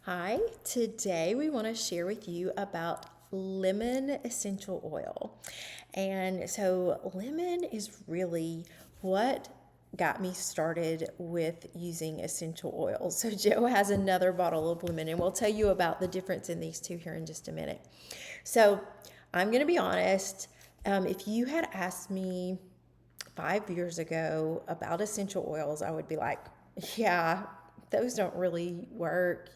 Hi, today we want to share with you about lemon essential oil. And so, lemon is really what got me started with using essential oils. So, Joe has another bottle of lemon, and we'll tell you about the difference in these two here in just a minute. So, I'm going to be honest. If you had asked me 5 years ago about essential oils, I would be like, yeah, those don't really work.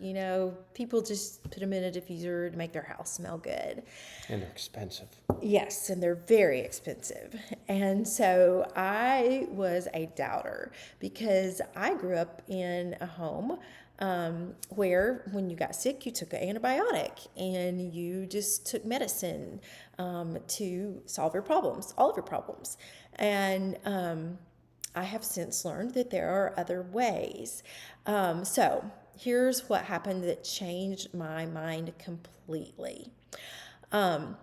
People just put them in a diffuser to make their house smell good. And they're expensive. Yes, and they're very expensive. And so I was a doubter because I grew up in a home where when you got sick, you took an antibiotic and you just took medicine to solve your problems, all of your problems. And I have since learned that there are other ways. So here's what happened that changed my mind completely. Um,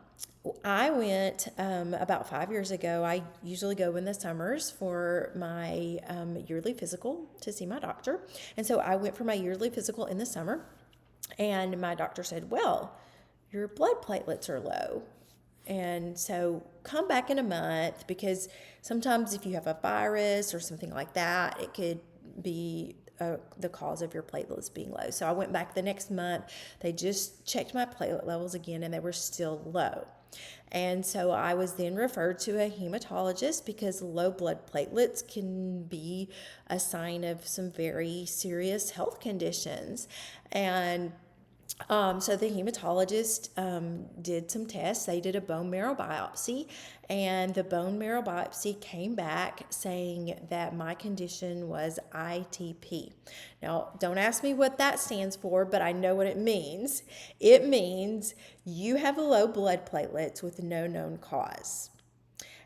I went about 5 years ago. I usually go in the summers for my yearly physical to see my doctor. And so I went for my yearly physical in the summer. And my doctor said, well, your blood platelets are low. And so come back in a month because sometimes if you have a virus or something like that, it could be the cause of your platelets being low. So I went back the next month. They just checked my platelet levels again and they were still low. And so I was then referred to a hematologist because low blood platelets can be a sign of some very serious health conditions. And so the hematologist did some tests. They did a bone marrow biopsy, and the bone marrow biopsy came back saying that my condition was ITP. Now, don't ask me what that stands for, but I know what it means. It means you have low blood platelets with no known cause.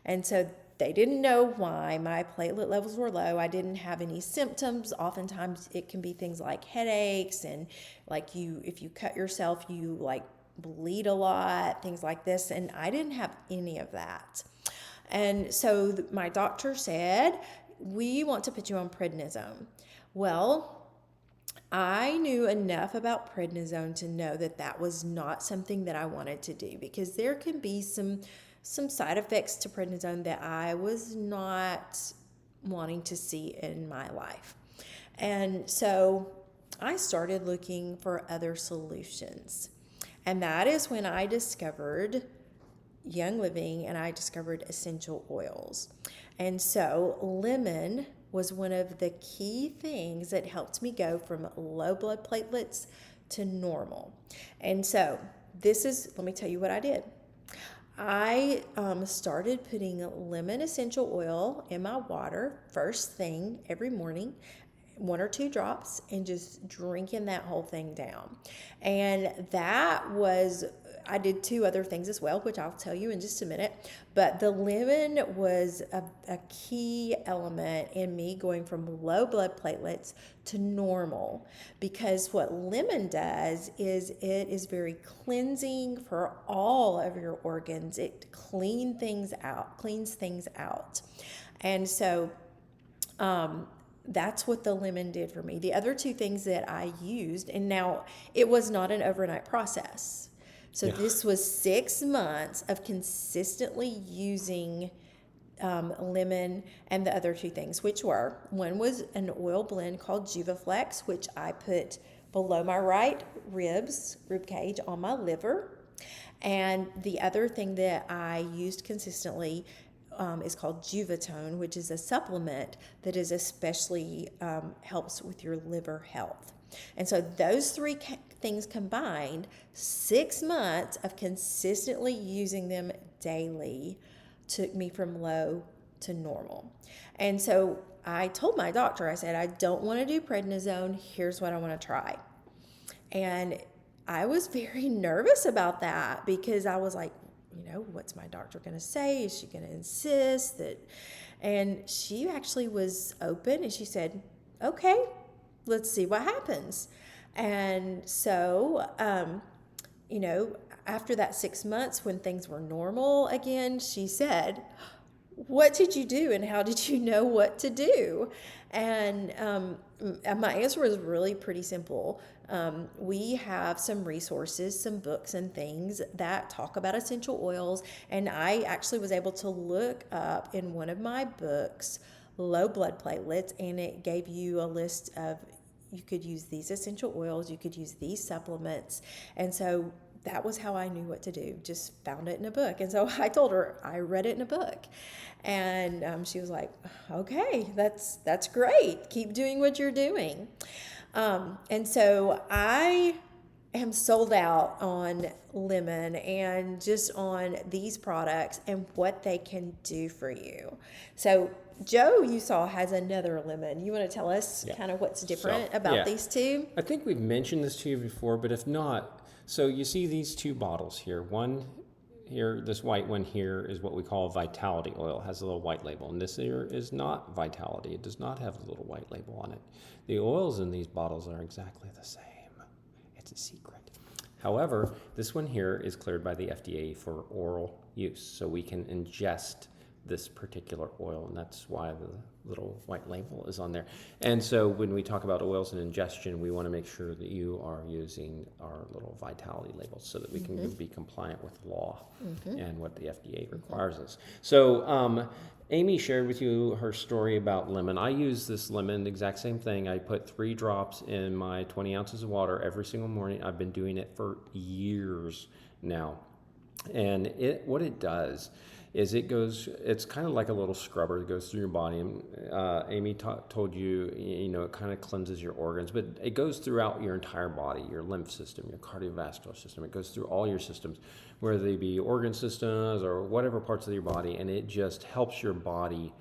And so they didn't know why my platelet levels were low. I didn't have any symptoms. Oftentimes it can be things like headaches and if you cut yourself, you like bleed a lot, things like this. And I didn't have any of that. And so my doctor said, we want to put you on prednisone. Well, I knew enough about prednisone to know that that was not something that I wanted to do because there can be some side effects to prednisone that I was not wanting to see in my life. And so I started looking for other solutions. And that is when I discovered Young Living and I discovered essential oils. And so lemon was one of the key things that helped me go from low blood platelets to normal. And so let me tell you what I did. I started putting lemon essential oil in my water first thing every morning, 1 or 2 drops, and just drinking that whole thing down. And I did 2 other things as well, which I'll tell you in just a minute. But the lemon was a key element in me going from low blood platelets to normal because what lemon does is it is very cleansing for all of your organs. It cleans things out. And so, that's what the lemon did for me. The other 2 things that I used, and now it was not an overnight process. So Yeah. this was 6 months of consistently using lemon and the other 2 things, which were one was an oil blend called Juvaflex, which I put below my right rib cage on my liver. And the other thing that I used consistently is called Juvatone, which is a supplement that is especially helps with your liver health. And so those things combined, 6 months of consistently using them daily took me from low to normal. And so I told my doctor, I said, I don't want to do prednisone. Here's what I want to try. And I was very nervous about that because I was like, what's my doctor going to say? Is she going to insist that? And she actually was open and she said, okay, let's see what happens. And so, after that 6 months when things were normal again, she said, what did you do and how did you know what to do? And my answer was really pretty simple. we have some resources, some books and things that talk about essential oils. And I actually was able to look up in one of my books low blood platelets, and it gave you a list of, you could use these essential oils, you could use these supplements. And so that was how I knew what to do. Just found it in a book. And so I told her I read it in a book. And she was like, okay, that's great. Keep doing what you're doing. And so I am sold out on lemon and just on these products and what they can do for you. So Joe, you saw, has another lemon. You want to tell us kind of what's different about these two? I think we've mentioned this to you before, but if not, so you see these two bottles here. One here, this white one here is what we call Vitality oil. It has a little white label. And this here is not Vitality. It does not have a little white label on it. The oils in these bottles are exactly the same. It's a secret. However, this one here is cleared by the FDA for oral use, so we can ingest this particular oil, and that's why the little white label is on there. And so when we talk about oils and ingestion, we want to make sure that you are using our little Vitality labels so that we can be compliant with law and what the FDA requires us. So Amy shared with you her story about lemon. I use this lemon, the exact same thing. I put 3 drops in my 20 ounces of water every single morning. I've been doing it for years now. And what it does is it's kind of like a little scrubber that goes through your body. And Amy told you, it kind of cleanses your organs, but it goes throughout your entire body, your lymph system, your cardiovascular system. It goes through all your systems, whether they be organ systems or whatever parts of your body, and it just helps your body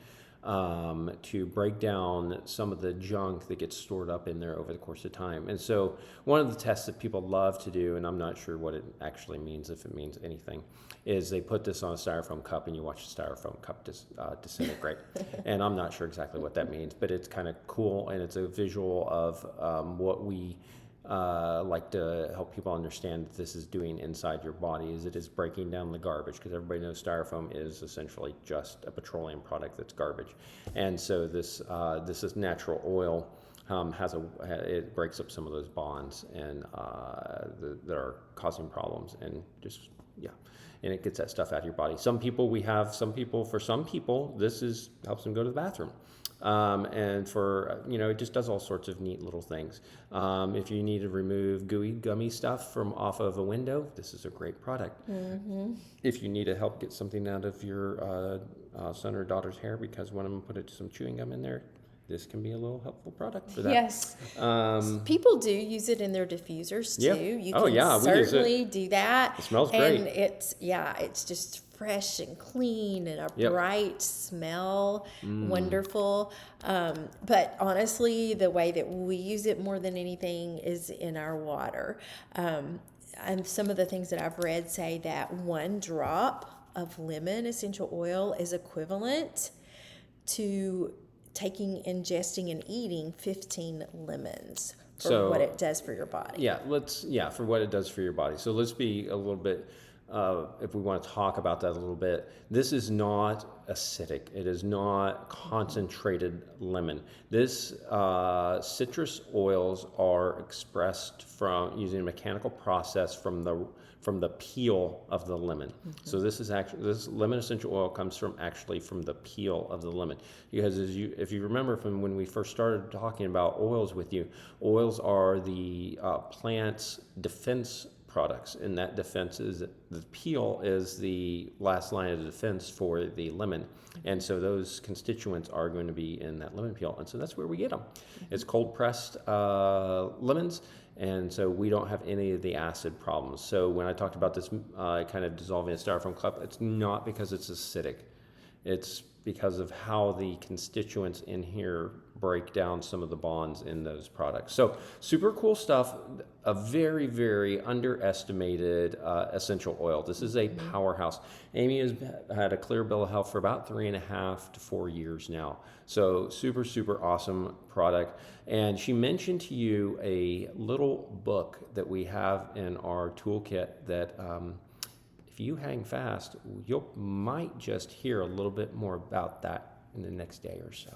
to break down some of the junk that gets stored up in there over the course of time. And so one of the tests that people love to do, and I'm not sure what it actually means, if it means anything, is they put this on a styrofoam cup and you watch the styrofoam cup disintegrate. And I'm not sure exactly what that means, but it's kind of cool, and it's a visual of what we like to help people understand that this is doing inside your body, is it is breaking down the garbage, because everybody knows styrofoam is essentially just a petroleum product that's garbage. And so this is natural oil. It breaks up some of those bonds and that are causing problems, and and it gets that stuff out of your body. For some people, this helps them go to the bathroom. And for, it just does all sorts of neat little things. If you need to remove gooey, gummy stuff from off of a window, this is a great product. If you need to help get something out of your son or daughter's hair because one of them put some chewing gum in there, this can be a little helpful product for that. Yes. People do use it in their diffusers too. You can certainly do that. It smells great. And it's just fresh and clean and a bright smell. Wonderful. But honestly, the way that we use it more than anything is in our water. And some of the things that I've read say that 1 drop of lemon essential oil is equivalent to ingesting and eating 15 lemons for what it does for your body. For what it does for your body. So let's be a little bit, if we want to talk about that a little bit, this is not acidic. It is not concentrated lemon. This citrus oils are expressed from using a mechanical process from the peel of the lemon. So this lemon essential oil comes from the peel of the lemon. Because if you remember from when we first started talking about oils with you, oils are the plant's defense products, and that defense is the peel is the last line of defense for the lemon, and so those constituents are going to be in that lemon peel, and so that's where we get them. It's cold pressed lemons, and so we don't have any of the acid problems. So when I talked about this kind of dissolving a styrofoam cup, it's not because it's acidic. It's because of how the constituents in here break down some of the bonds in those products. So super cool stuff, a very, very underestimated essential oil. This is a powerhouse. Amy has had a clear bill of health for about 3.5 to 4 years now. So super, super awesome product. And she mentioned to you a little book that we have in our toolkit that if you hang fast, you might just hear a little bit more about that in the next day or so.